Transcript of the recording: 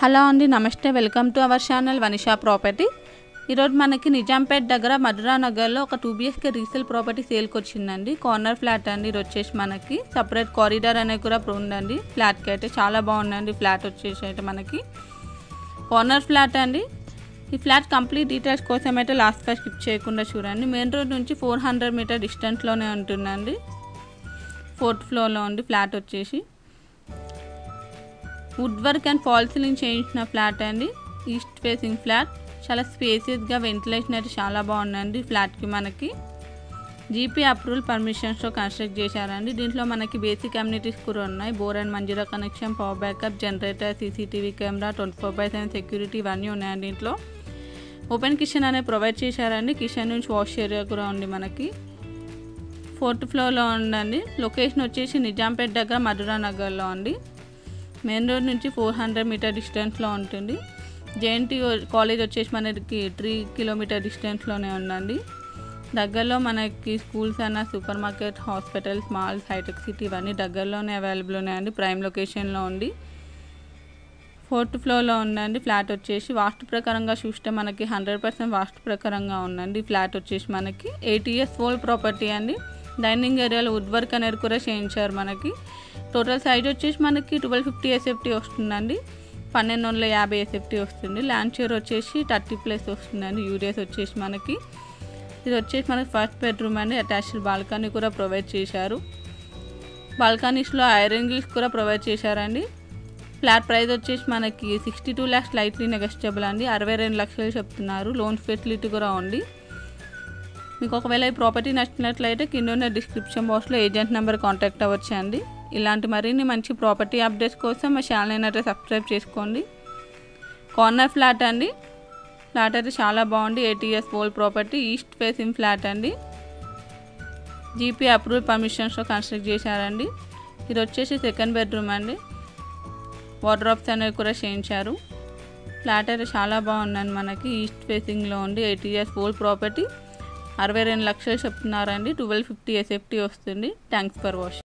Hello అండి, నమస్తే. Welcome to our channel Vanisha property. ఈరోజు మనకి నిజాంపేట్ దగ్గర మధురా నగర్లో ఒక 2 BHK రీసేల్ ప్రాపర్టీ సేల్కి వచ్చిందండి. కార్నర్ ఫ్లాట్ అండి. ఇది వచ్చేసి మనకి సపరేట్ కారిడార్ అనేది కూడా ఉందండి. ఫ్లాట్కి అయితే చాలా బాగుందండి. ఫ్లాట్ వచ్చేసి అయితే మనకి కార్నర్ ఫ్లాట్ అండి. ఈ ఫ్లాట్ కంప్లీట్ డీటెయిల్స్ కోసం అయితే లాస్ట్ ఫస్ట్ స్కిప్ చేయకుండా చూడండి. మెయిన్ రోడ్ నుంచి 400 మీటర్ డిస్టెన్స్లోనే ఉంటుందండి. 4th ఫ్లోర్లో ఉంది ఫ్లాట్ వచ్చేసి. Wood work and fall ceiling చేయించిన ఫ్లాట్ అండి. East facing flat. చాలా స్పేసియస్గా వెంటిలేషన్ అయితే చాలా బాగుందండి. ఫ్లాట్కి మనకి జీపీ అప్రూవల్ పర్మిషన్స్తో కన్స్ట్రక్ట్ చేశారండి. దీంట్లో మనకి బేసిక్ అమ్యూనిటీస్ కూడా ఉన్నాయి. Bore and Manjeera connection, power backup, generator, CCTV camera, 24/7 security ఇవన్నీ ఉన్నాయండి. దీంట్లో ఓపెన్ కిచెన్ అనేది ప్రొవైడ్ చేశారండి. కిచెన్ నుంచి వాష్ ఏరియా కూడా ఉంది మనకి. 4th ఫ్లోర్లో ఉందండి. లొకేషన్ వచ్చేసి నిజాంపేట్ దగ్గర మధురా నగర్లో ఉంది. మెయిన్ రోడ్ నుంచి 400 మీటర్ డిస్టెన్స్లో ఉంటుంది. JNT కాలేజ్ వచ్చేసి మనకి 3 కిలోమీటర్ డిస్టెన్స్లోనే ఉందండి. దగ్గరలో మనకి స్కూల్స్ అన్న, super market, hospitals, malls, hitech city ఇవన్నీ దగ్గరలోనే అవైలబుల్ ఉన్నాయండి. ప్రైమ్ లొకేషన్లో ఉంది. 4th ఫ్లోర్లో ఉందండి. ఫ్లాట్ వచ్చేసి వాస్తు ప్రకారంగా చూస్తే మనకి 100% వాస్తు ప్రకారంగా ఉందండి. ఫ్లాట్ వచ్చేసి మనకి 8 years ఓల్డ్ ప్రాపర్టీ అండి. డైనింగ్ ఏరియాలో వుడ్ వర్క్ అనేది కూడా చేయించారు మనకి. టోటల్ సైజ్ వచ్చేసి మనకి 1250 SFT వస్తుందండి. 1250 SFT వస్తుంది. ల్యాండ్ షేర్ వచ్చేసి 30+ వస్తుందండి. యూడిఎస్ వచ్చేసి మనకి ఇది వచ్చేసి మనకి ఫస్ట్ బెడ్రూమ్ అండి. అటాచ్డ్ బాల్కనీ కూడా ప్రొవైడ్ చేశారు. బాల్కనీస్లో ఐరన్ గ్రిల్స్ కూడా ప్రొవైడ్ చేశారండి. ఫ్లాట్ ప్రైస్ వచ్చేసి మనకి 62 lakhs లైట్లీ నెగోషియబుల్ అండి. 62 లక్షలు చెప్తున్నారు. లోన్ ఫెసిలిటీ కూడా ఉంది. మీకు ఒకవేళ ఈ ప్రాపర్టీ నచ్చినట్లయితే కింద ఉన్న డిస్క్రిప్షన్ బాక్స్లో ఏజెంట్ నెంబర్ కాంటాక్ట్ అవ్వచ్చు అండి. ఇలాంటి మరిన్ని మంచి ప్రాపర్టీ అప్డేట్స్ కోసం మా ఛానల్ అయితే సబ్స్క్రైబ్ చేసుకోండి. కార్నర్ ఫ్లాట్ అండి. ఫ్లాట్ అయితే చాలా బాగుంది. 8 years old property. East facing flat అండి. జీపీ అప్రూవల్ పర్మిషన్స్తో కన్స్ట్రక్ట్ చేశారండి. ఇది వచ్చేసి సెకండ్ బెడ్రూమ్ అండి. వార్డ్రోబ్స్ అనేవి కూడా చేయించారు. ఫ్లాట్ అయితే చాలా బాగుందండి. మనకి ఈస్ట్ ఫేసింగ్లో ఉంది. 8 years ఓల్డ్ ప్రాపర్టీ. 62 లక్షలు చెప్తున్నారండి. 1250 SFT వస్తుంది. Thanks for watching.